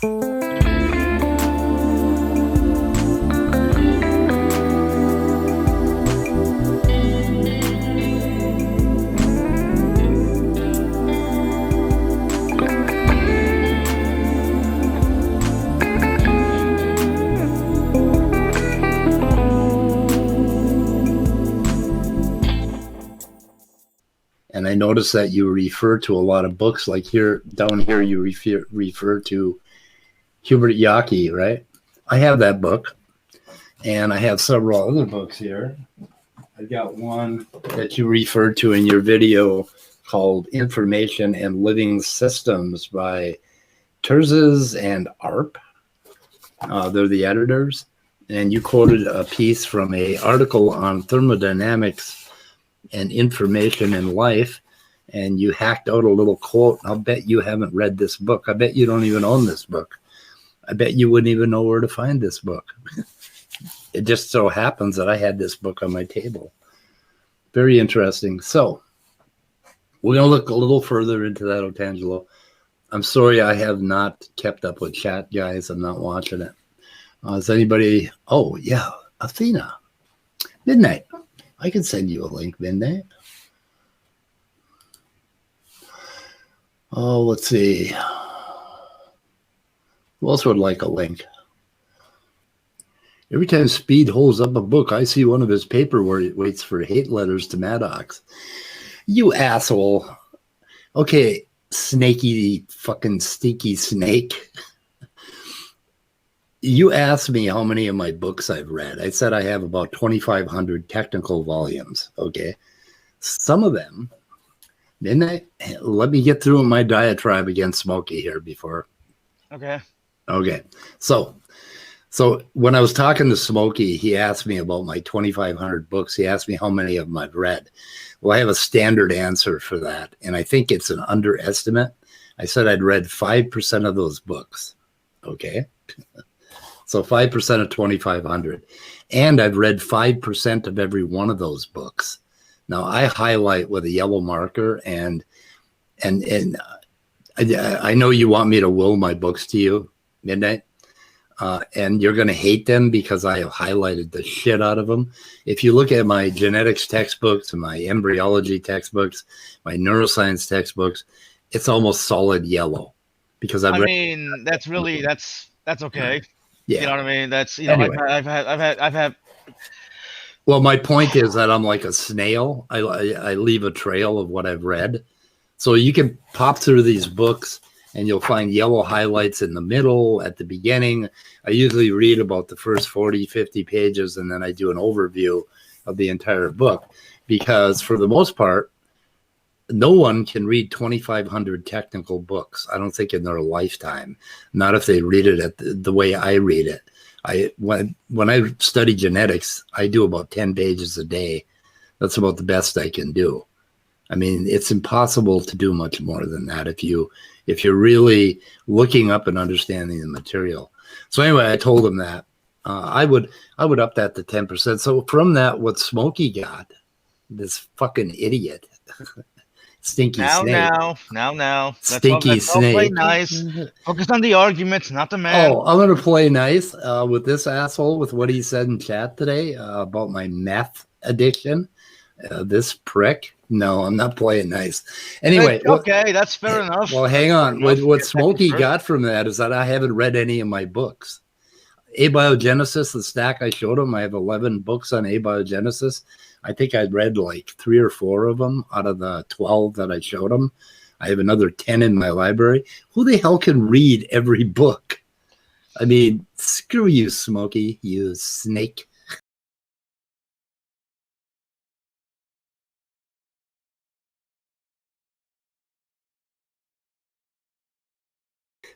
And I noticed that you refer to a lot of books, like here, down here, you refer to Hubert Yockey, right? I have that book, and I have several other books here. I've got one that you referred to in your video called Information and Living Systems by Terzes and Arp. They're the editors. And you quoted a piece from an article on thermodynamics and information in life, and you hacked out a little quote. I'll bet you haven't read this book. I bet you don't even own this book. I bet you wouldn't even know where to find this book. It just so happens that I had this book on my table. Very interesting. So we're going to look a little further into that, Otangelo. I'm sorry I have not kept up with chat, guys. I'm not watching it. Is anybody? Oh, yeah, Athena. Midnight. I can send you a link, Midnight. Oh, let's see. Who else would like a link? Every time Speed holds up a book, I see one of his paperweights for hate letters to Maddox. You asshole. Okay, snaky, fucking stinky snake. You asked me how many of my books I've read. I said I have about 2,500 technical volumes, okay? Some of them, let me get through my diatribe against Smokey here before. Okay. Okay. So when I was talking to Smokey, he asked me about my 2,500 books. He asked me how many of them I've read. Well, I have a standard answer for that, and I think it's an underestimate. I said I'd read 5% of those books, okay? So 5% of 2,500. And I've read 5% of every one of those books. Now, I highlight with a yellow marker, and I know you want me to will my books to you, Midnight, and you're going to hate them because I have highlighted the shit out of them. If you look at my genetics textbooks and my embryology textbooks, my neuroscience textbooks, it's almost solid yellow because I've that's okay. Yeah. You know what I mean? That's, you know, anyway. I've had. Well, my point is that I'm like a snail. I leave a trail of what I've read. So you can pop through these books and you'll find yellow highlights in the middle, at the beginning. I usually read about the first 40, 50 pages, and then I do an overview of the entire book. Because for the most part, no one can read 2,500 technical books, I don't think, in their lifetime. Not if they read it the way I read it. When I study genetics, I do about 10 pages a day. That's about the best I can do. I mean, it's impossible to do much more than that if you're really looking up and understanding the material. So anyway, I told him that I would up that to 10%. So from that, what Smokey got, this fucking idiot. Stinky snake. Now. Stinky snake. Play nice. Focus on the arguments, not the man. Oh, I'm going to play nice with this asshole with what he said in chat today about my meth addiction. This prick. No, I'm not playing nice. Anyway. Okay, that's fair enough. Well, hang on. What Smokey got from that is that I haven't read any of my books. Abiogenesis, the stack I showed him, I have 11 books on abiogenesis. I think I read like 3 or 4 of them out of the 12 that I showed him. I have another 10 in my library. Who the hell can read every book? I mean, screw you, Smokey, you snake.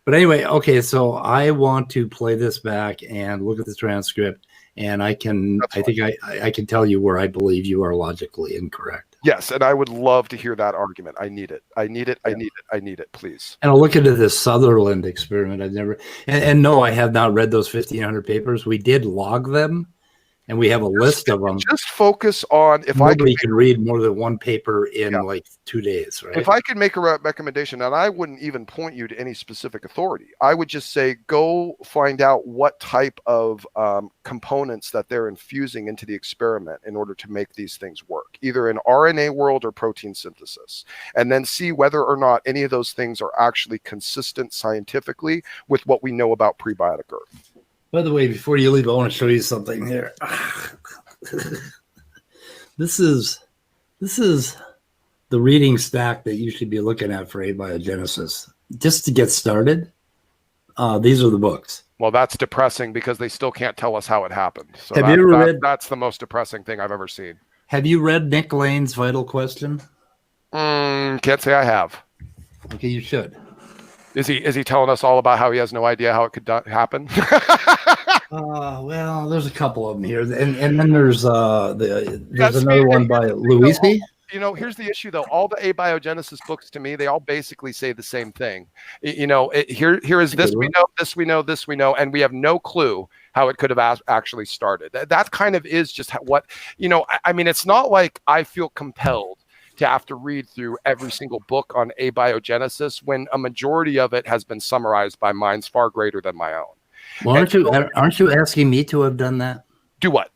But anyway, okay, so I want to play this back and look at the transcript, and I think I can tell you where I believe you are logically incorrect. Yes, and I would love to hear that argument. I need it. I need it, please. And I'll look into this Sutherland experiment. I've never, and no, I have not read those 1,500 papers. We did log them, And we have a list of them. Just focus on Nobody can read more than one paper in like 2 days, right? If I could make a recommendation, and I wouldn't even point you to any specific authority, I would just say go find out what type of components that they're infusing into the experiment in order to make these things work, either in RNA world or protein synthesis, and then see whether or not any of those things are actually consistent scientifically with what we know about prebiotic Earth. By the way, before you leave, I want to show you something here. This is the reading stack that you should be looking at for abiogenesis. Just to get started, these are the books. Well, that's depressing because they still can't tell us how it happened. So have you ever read? That's the most depressing thing I've ever seen. Have you read Nick Lane's Vital Question? Can't say I have. Okay, you should. Is he telling us all about how he has no idea how it could happen? Well, there's a couple of them here, and then there's another one by Luisi. Here's the issue though. All the abiogenesis books, to me, they all basically say the same thing. Here is this we know, this we know, this we know, and we have no clue how it could have actually started. That kind of is just what I mean. It's not like I feel compelled to have to read through every single book on abiogenesis when a majority of it has been summarized by minds far greater than my own. Well, aren't you asking me to have done that? Do what?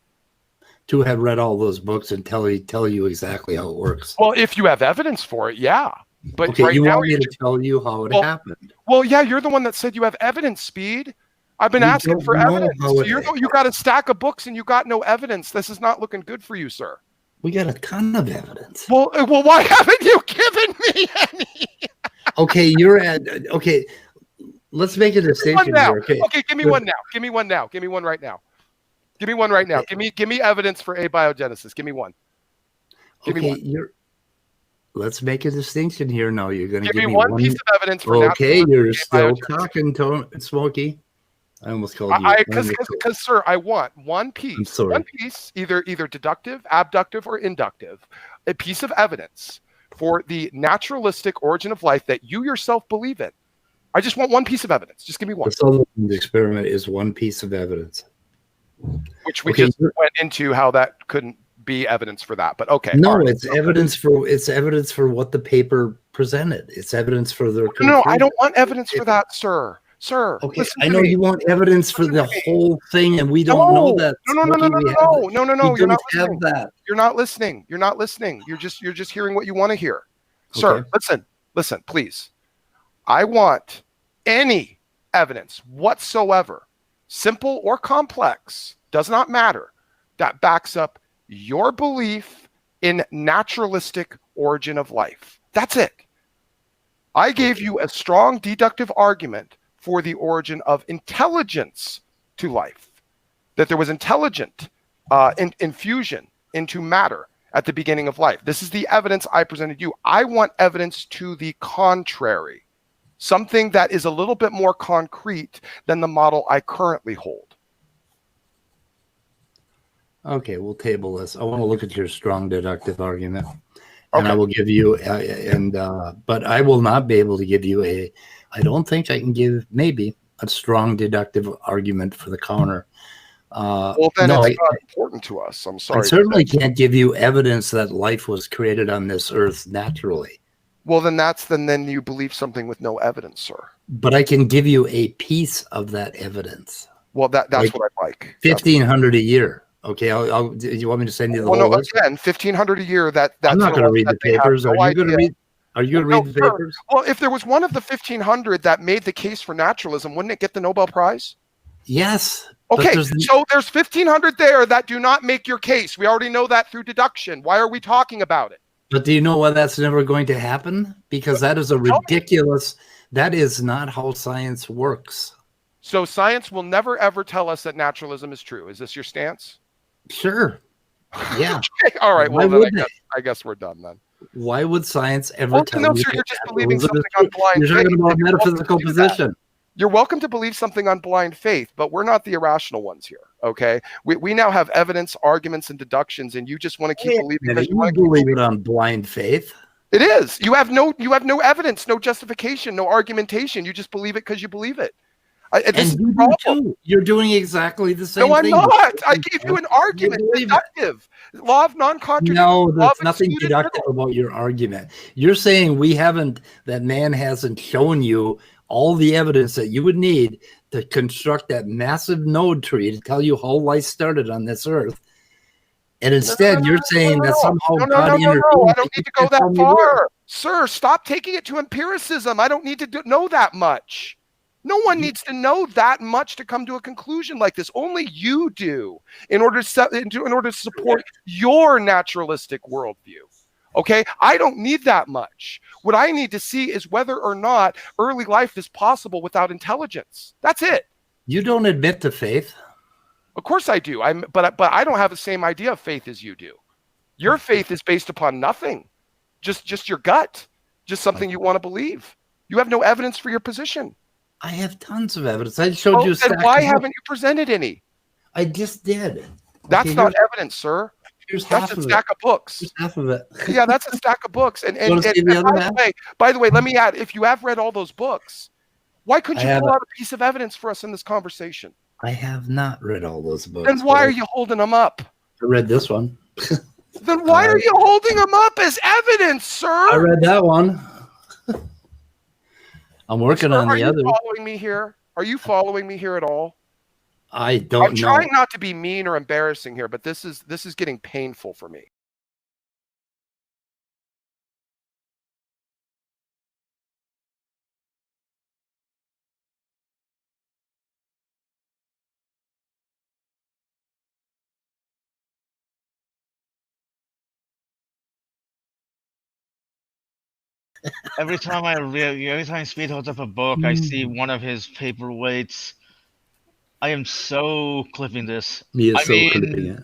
To have read all those books and tell you exactly how it works. Well, if you have evidence for it, yeah. But okay, right you now, want me to tell you how it happened? Well, yeah, you're the one that said you have evidence, Speed. I've been asking for evidence. You got a stack of books and you got no evidence. This is not looking good for you, sir. We got a ton of evidence. Well, why haven't you given me any? Okay, let's make a distinction here. Okay, give me one now. Give me one now. Give me one right now. Give me one right now. Give me evidence for abiogenesis. Give me one. Give me one. Let's make a distinction here. No, you're going to give me one piece of evidence for okay, you're still talking, Smokey. I almost called you. Because, sir, I want one piece. I'm sorry. One piece, either deductive, abductive, or inductive, a piece of evidence for the naturalistic origin of life that you yourself believe in. I just want one piece of evidence. Just give me one. The Sutherland experiment is one piece of evidence. Which we just went into how that couldn't be evidence for that. But okay. No, it's evidence for what the paper presented. It's evidence for their conclusion. No, I don't want evidence for that, sir. Sir, okay, I know you want evidence for the whole thing, and we don't know that. No. You're not listening. You're not listening. You're not listening. You're just hearing what you want to hear. Sir, listen, please. I want any evidence whatsoever, simple or complex, does not matter, that backs up your belief in naturalistic origin of life. That's it. I gave you a strong deductive argument for the origin of intelligence to life, that there was intelligent infusion into matter at the beginning of life. This is the evidence I presented you. I want evidence to the contrary, something that is a little bit more concrete than the model I currently hold. Okay, we'll table this. I want to look at your strong deductive argument. And I will give you, but I will not be able to give you I don't think I can give maybe a strong deductive argument for the counter. Well, then it's not important to us. I'm sorry. I certainly can't give you evidence that life was created on this earth naturally. Well, then you believe something with no evidence, sir. But I can give you a piece of that evidence. Well, that's like what I like. 1,500 a year. Okay, do you want me to send you the whole list? Again, 1,500 a year. I'm not going to read the papers. Are you going to read? Are you going to read the papers? Well, if there was one of the 1,500 that made the case for naturalism, wouldn't it get the Nobel Prize? Yes. Okay, so there's 1,500 there that do not make your case. We already know that through deduction. Why are we talking about it? But do you know why that's never going to happen? Because that is a ridiculous. That is not how science works. So science will never ever tell us that naturalism is true. Is this your stance? Sure. Yeah. Okay. All right. Well, then I guess we're done then. Why would science ever tell you? You're just believing something on blind faith. You're talking about metaphysical position. You're welcome to believe something on blind faith, but we're not the irrational ones here. Okay. We now have evidence, arguments, and deductions, and you just want to keep believing. And you believe it on blind faith. It is. You have no evidence, no justification, no argumentation. You just believe it because you believe it. This is And the you do problem. too. You're doing exactly the same No, I'm thing. not. I gave you an argument. believe it. Deductive. Law of non-contradiction. No, Law there's of nothing excluded deductive middle. about your argument. You're saying that man hasn't shown you all the evidence that you would need to construct that massive node tree to tell you how life started on this earth. And instead, you're saying that somehow God intervened. I don't need to go that far. Sir, stop taking it to empiricism. I don't need to know that much. No one needs to know that much to come to a conclusion like this. Only you do in order to support your naturalistic worldview. Okay? I don't need that much. What I need to see is whether or not early life is possible without intelligence. That's it. You don't admit to faith. Of course I do. But I don't have the same idea of faith as you do. Your faith is based upon nothing. Just your gut. Just something you want to believe. You have no evidence for your position. I have tons of evidence. I showed you a stack. Then why haven't you presented any? I just did. That's not evidence, sir. That's a stack of books. Here's half of it. Yeah, that's a stack of books. And by the way, let me add, if you have read all those books, why couldn't you pull out a piece of evidence for us in this conversation? I have not read all those books. Then why are you holding them up? I read this one. Then why are you holding them up as evidence, sir? I read that one. I'm working on the other. Are you following me here? Are you following me here at all? I don't know. I'm trying not to be mean or embarrassing here, but this is getting painful for me. Every time Speed holds up a book, I see one of his paperweights. I am so clipping this. Clipping it.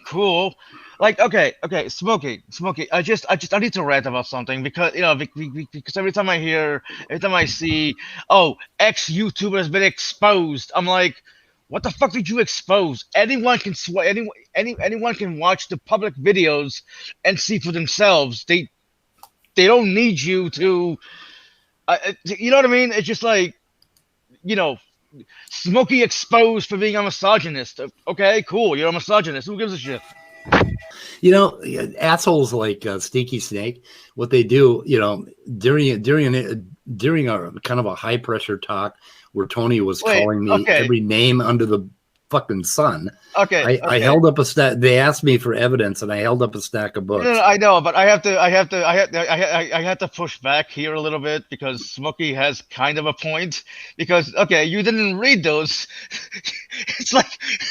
Cool. Like, okay, Smokey. I need to rant about something because because every time I see, oh, X YouTuber has been exposed, I'm like, what the fuck did you expose? Anyone can anyone can watch the public videos and see for themselves. They don't need you to, you know what I mean? It's just like, Smokey exposed for being a misogynist. Okay, cool. You're a misogynist. Who gives a shit? Assholes like Stinky Snake, what they do, during a kind of a high pressure talk where Tony was calling me every name under the fucking sun. Okay. I held up a stack. They asked me for evidence, and I held up a stack of books. No, I know, but I have to push back here a little bit because Smokey has kind of a point. Because you didn't read those.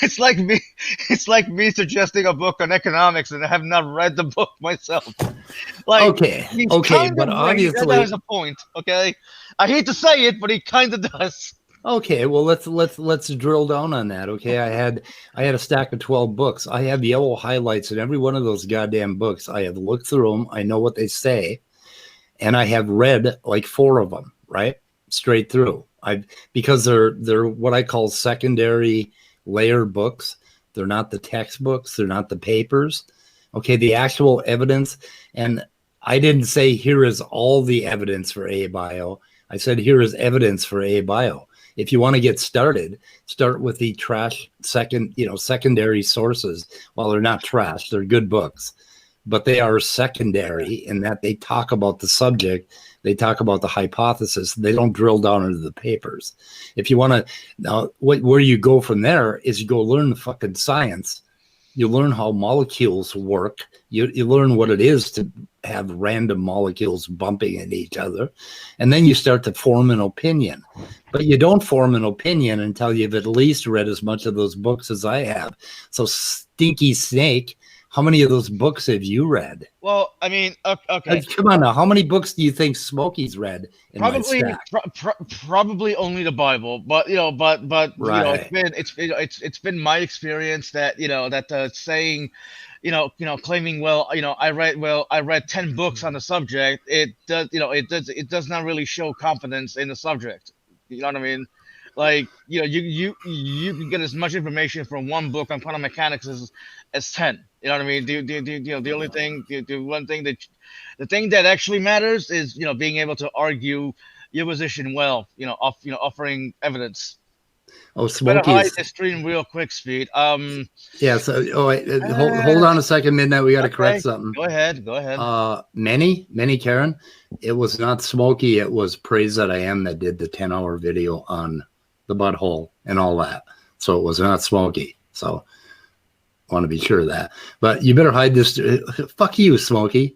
it's like me suggesting a book on economics, and I have not read the book myself. Okay, but obviously that has a point. Okay, I hate to say it, but he kind of does. Okay, well let's drill down on that. Okay, I had a stack of 12 books. I have yellow highlights in every one of those goddamn books. I have looked through them. I know what they say, and I have read like 4 of them, right, straight through. Because they're what I call secondary layer books. They're not the textbooks. They're not the papers. Okay, the actual evidence. And I didn't say here is all the evidence for A-bio. I said here is evidence for A-bio. If you want to get started, start with the secondary sources. Well, they're not trash. They're good books, but they are secondary in that they talk about the subject. They talk about the hypothesis. They don't drill down into the papers. If you want to, now where you go from there is you go learn the fucking science. You learn how molecules work. You learn what it is to have random molecules bumping into each other. And then you start to form an opinion. But you don't form an opinion until you've at least read as much of those books as I have. So Stinky Snake, how many of those books have you read? Well, I mean, okay. Come on now. How many books do you think Smokey's read in probably, my stack? Probably only the Bible, but right. It's been my experience that that saying, claiming I read 10 books on the subject. It does not really show confidence in the subject. You know what I mean? Like you can get as much information from one book on quantum mechanics as 10. You know what I mean? The only thing, the thing that actually matters is being able to argue your position well. Offering evidence. Oh, Better hide Smokey's. the stream real quick, Speed. Yeah. So, wait, hold on a second, Midnight. We got to correct something. Go ahead. Go ahead. Many Karen. It was not Smokey. It was Praise That I Am that did the 10-hour video on the butthole and all that. So it was not Smokey. So I want to be sure of that. But you better hide this. Fuck you, Smokey.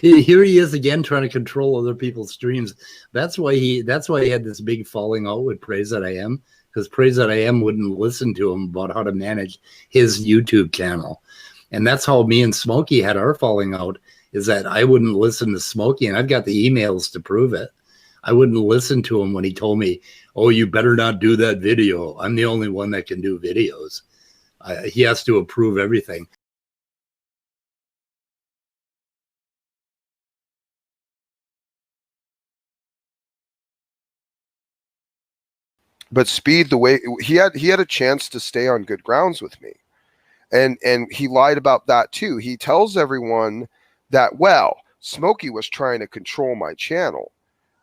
Here he is again trying to control other people's streams. That's why he had this big falling out with Praise That I Am, because Praise That I Am wouldn't listen to him about how to manage his YouTube channel. And that's how me and Smokey had our falling out, is that I wouldn't listen to Smokey, and I've got the emails to prove it. I wouldn't listen to him when he told me, oh, you better not do that video. I'm the only one that can do videos. He has to approve everything. But Speed, the way he had a chance to stay on good grounds with me, and he lied about that too. He tells everyone that, well, Smokey was trying to control my channel,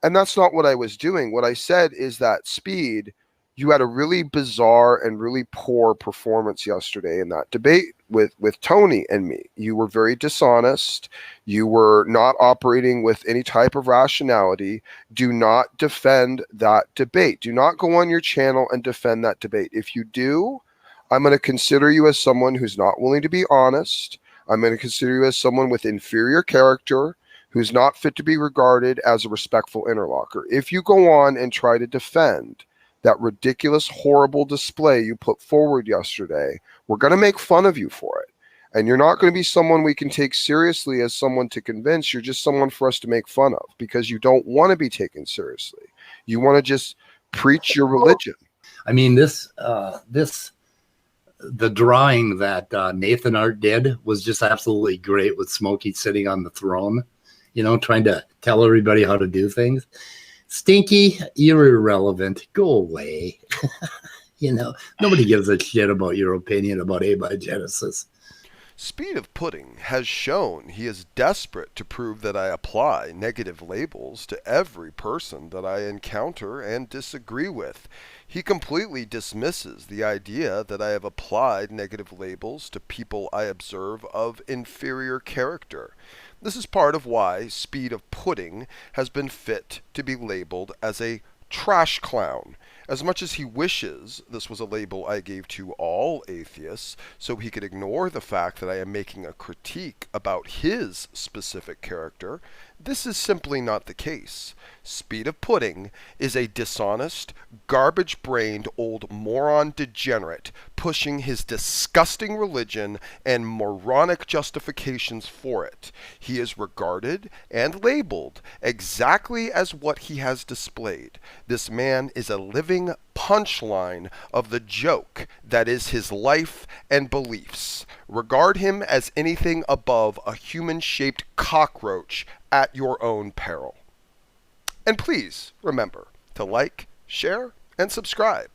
and that's not what I was doing. What I said is that, Speed, you had a really bizarre and really poor performance yesterday in that debate with Tony and me. You were very dishonest. You were not operating with any type of rationality. Do not defend that debate. Do not go on your channel and defend that debate. If you do, I'm going to consider you as someone who's not willing to be honest. I'm going to consider you as someone with inferior character, who's not fit to be regarded as a respectful interlocutor. If you go on and try to defend that ridiculous, horrible display you put forward yesterday, we're going to make fun of you for it. And you're not going to be someone we can take seriously as someone to convince. You're just someone for us to make fun of, because you don't want to be taken seriously. You want to just preach your religion. I mean, the drawing that Nathan Art did was just absolutely great, with Smokey sitting on the throne, trying to tell everybody how to do things. Stinky, you're irrelevant. Go away. Nobody gives a shit about your opinion about abiogenesis. Speed of Pudding has shown he is desperate to prove that I apply negative labels to every person that I encounter and disagree with. He completely dismisses the idea that I have applied negative labels to people I observe of inferior character. This is part of why Speed of Pudding has been fit to be labeled as a trash clown. As much as he wishes this was a label I gave to all atheists, so he could ignore the fact that I am making a critique about his specific character, this is simply not the case. Speed of Pudding is a dishonest, garbage-brained old moron degenerate pushing his disgusting religion and moronic justifications for it. He is regarded and labeled exactly as what he has displayed. This man is a living punchline of the joke that is his life and beliefs. Regard him as anything above a human-shaped cockroach at your own peril. And please remember to like, share, and subscribe.